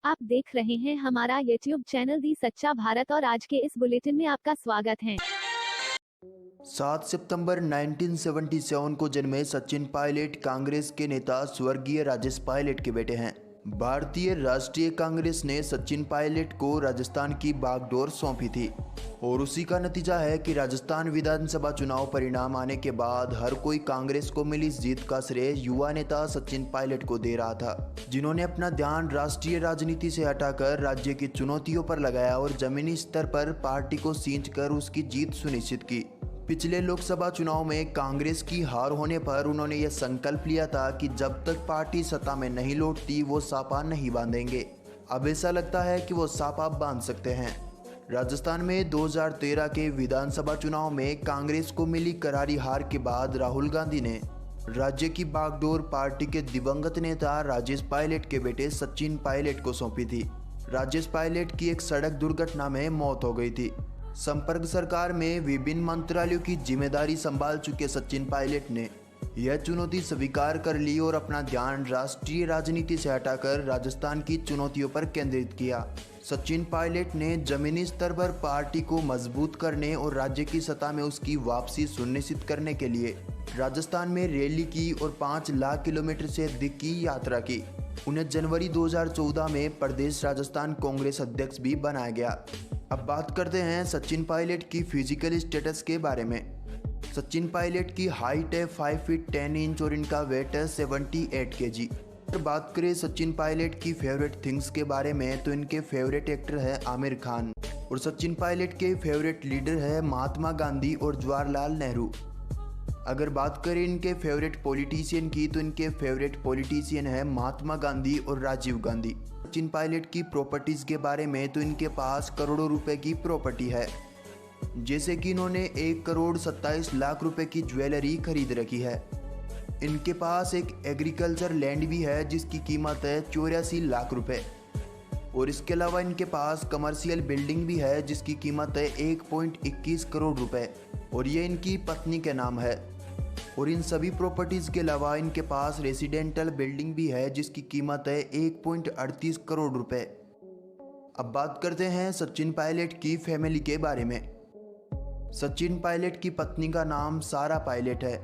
आप देख रहे हैं हमारा YouTube चैनल दी सच्चा भारत और आज के इस बुलेटिन में आपका स्वागत है। 7 सितंबर 1977 को जन्मे सचिन पायलट कांग्रेस के नेता स्वर्गीय राजेश पायलट के बेटे हैं। भारतीय राष्ट्रीय कांग्रेस ने सचिन पायलट को राजस्थान की बागडोर सौंपी थी और उसी का नतीजा है कि राजस्थान विधानसभा चुनाव परिणाम आने के बाद हर कोई कांग्रेस को मिली इस जीत का श्रेय युवा नेता सचिन पायलट को दे रहा था, जिन्होंने अपना ध्यान राष्ट्रीय राजनीति से हटाकर राज्य की चुनौतियों पर लगाया और जमीनी स्तर पर पार्टी को सींचकर उसकी जीत सुनिश्चित की। पिछले लोकसभा चुनाव में कांग्रेस की हार होने पर उन्होंने यह संकल्प लिया था कि जब तक पार्टी सत्ता में नहीं लौटती वो सापा नहीं बांधेंगे। अब ऐसा लगता है कि वो सापा बांध सकते हैं। राजस्थान में 2013 के विधानसभा चुनाव में कांग्रेस को मिली करारी हार के बाद राहुल गांधी ने राज्य की बागडोर पार्टी के दिवंगत नेता राजेश पायलट के बेटे सचिन पायलट को सौंपी थी। राजेश पायलट की एक सड़क दुर्घटना में मौत हो गई थी। संपर्क सरकार में विभिन्न मंत्रालयों की जिम्मेदारी संभाल चुके सचिन पायलट ने यह चुनौती स्वीकार कर ली और अपना ध्यान राष्ट्रीय राजनीति से हटाकर राजस्थान की चुनौतियों पर केंद्रित किया। सचिन पायलट ने जमीनी स्तर पर पार्टी को मजबूत करने और राज्य की सत्ता में उसकी वापसी सुनिश्चित करने के लिए राजस्थान में रैली की और 5 लाख किलोमीटर से अधिक की यात्रा की। उन्हें जनवरी 2014 में प्रदेश राजस्थान कांग्रेस अध्यक्ष भी बनाया गया। अब बात करते हैं सचिन पायलट की फिजिकल स्टेटस के बारे में। सचिन पायलट की हाइट है 5 फीट 10 इंच और इनका वेट है 78 kg। अगर बात करें सचिन पायलट की फेवरेट थिंग्स के बारे में तो इनके फेवरेट एक्टर है आमिर खान और सचिन पायलट के फेवरेट लीडर है महात्मा गांधी और जवाहरलाल नेहरू। अगर बात करें इनके फेवरेट पॉलिटिशियन की तो इनके फेवरेट पॉलिटिशियन है महात्मा गांधी और राजीव गांधी। सचिन पायलट की प्रॉपर्टीज के बारे में तो इनके पास करोड़ों रुपए की प्रॉपर्टी है, जैसे कि इन्होंने 1,27,00,000 रुपए की ज्वेलरी खरीद रखी है। इनके पास एक एग्रीकल्चर लैंड भी है जिसकी कीमत है 84 लाख रुपए और इसके अलावा इनके पास कमर्शियल बिल्डिंग भी है जिसकी कीमत है 1.21 करोड़ रुपए और ये इनकी पत्नी के नाम है। और इन सभी प्रॉपर्टीज़ के अलावा इनके पास रेसिडेंटल बिल्डिंग भी है जिसकी कीमत है 1.38 करोड़ रुपए। अब बात करते हैं सचिन पायलट की फैमिली के बारे में। सचिन पायलट की पत्नी का नाम सारा पायलट है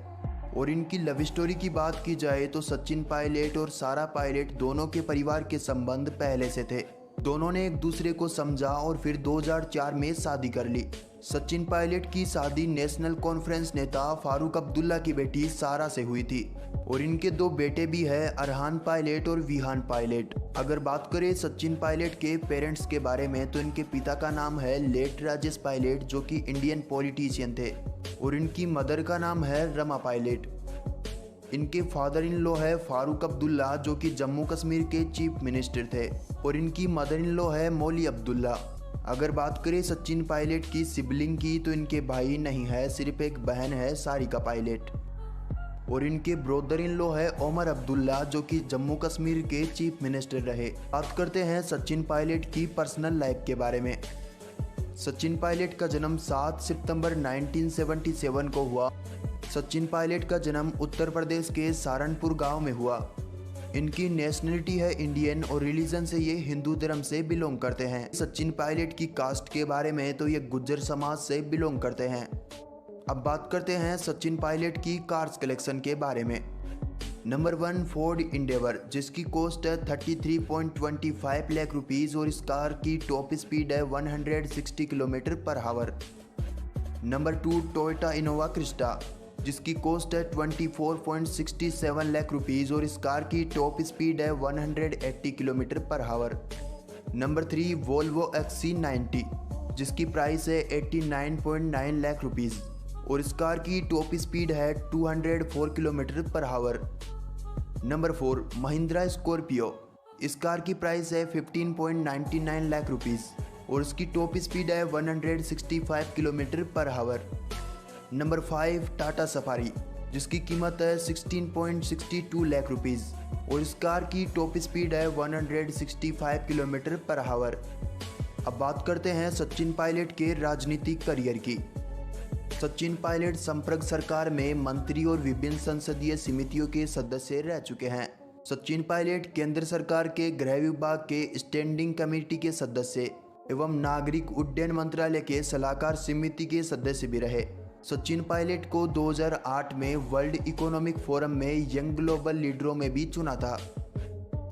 और इनकी लव स्टोरी की बात की जाए तो सचिन पायलट और सारा पायलट दोनों के परिवार के संबंध पहले से थे। दोनों ने एक दूसरे को समझा और फिर 2004 में शादी कर ली। सचिन पायलट की शादी नेशनल कॉन्फ्रेंस नेता फारूक अब्दुल्ला की बेटी सारा से हुई थी और इनके 2 बेटे भी हैं, अरहान पायलट और विहान पायलट। अगर बात करें सचिन पायलट के पेरेंट्स के बारे में तो इनके पिता का नाम है लेट राजेश पायलट जो कि इंडियन पॉलिटिशियन थे और इनकी मदर का नाम है रमा पायलट। इनके फादर इन लॉ है फारूक अब्दुल्ला जो कि जम्मू कश्मीर के चीफ मिनिस्टर थे और इनकी मदर इन लॉ है मौली अब्दुल्ला। अगर बात करें सचिन पायलट की सिबलिंग की तो इनके भाई नहीं है, सिर्फ एक बहन है सारिका पायलट और इनके ब्रदर इन लॉ है ओमर अब्दुल्ला जो कि जम्मू कश्मीर के चीफ मिनिस्टर रहे। बात करते हैं सचिन पायलट की पर्सनल लाइफ के बारे में। सचिन पायलट का जन्म 7 सितंबर 1977 को हुआ। सचिन पायलट का जन्म उत्तर प्रदेश के सहारनपुर गांव में हुआ। इनकी नेशनलिटी है इंडियन और रिलीजन से ये हिंदू धर्म से बिलोंग करते हैं। सचिन पायलट की कास्ट के बारे में तो ये गुज्जर समाज से बिलोंग करते हैं। अब बात करते हैं सचिन पायलट की कार्स कलेक्शन के बारे में। नंबर 1 फोर्ड इंडेवर जिसकी कॉस्ट है 33.25 लाख रुपीज़ और इस कार की टॉप स्पीड है 160 kilometre per hour. Number 2 Toyota Innova Crysta जिसकी कॉस्ट है 24.67 लाख रुपीज़ और इस कार की टॉप स्पीड है 180 kilometre per hour. Number 3 Volvo XC90 जिसकी प्राइस है 89.9 लाख रुपीज़ और इस कार की टॉप स्पीड है 204 kilometre per hour. Number 4 Mahindra Scorpio, इस कार की प्राइस है 15.99 लाख रुपीज़ और इसकी टॉप स्पीड है 165 kilometre per hour. Number 5 Tata safari जिसकी कीमत है 16.62 लाख रुपीज़ और इस कार की टॉप स्पीड है 165 किलोमीटर पर आवर। अब बात करते हैं सचिन पायलट के राजनीतिक करियर की। सचिन पायलट संपर्क सरकार में मंत्री और विभिन्न संसदीय समितियों के सदस्य रह चुके हैं। सचिन पायलट केंद्र सरकार के गृह विभाग के स्टैंडिंग कमेटी के सदस्य एवं नागरिक उड्डयन मंत्रालय के सलाहकार समिति के सदस्य भी रहे। सचिन पायलट को 2008 में वर्ल्ड इकोनॉमिक फोरम में यंग ग्लोबल लीडरों में भी चुना था।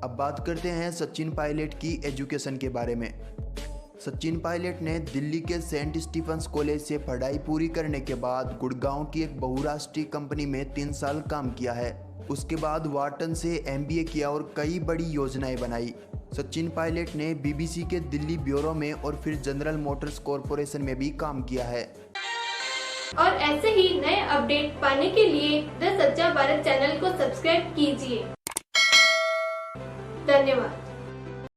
अब बात करते हैं सचिन पायलट की एजुकेशन के बारे में। सचिन पायलट ने दिल्ली के सेंट स्टीफंस कॉलेज से पढ़ाई पूरी करने के बाद गुड़गांव की एक बहुराष्ट्रीय कंपनी में 3 साल काम किया है। उसके बाद वाटन से MBA किया और कई बड़ी योजनाएं बनाई। सचिन पायलट ने BBC के दिल्ली ब्यूरो में और फिर जनरल मोटर्स कॉरपोरेशन में भी काम किया है। और ऐसे ही नए अपडेट पाने के लिए द सच्चा भारत चैनल को सब्सक्राइब कीजिए। धन्यवाद।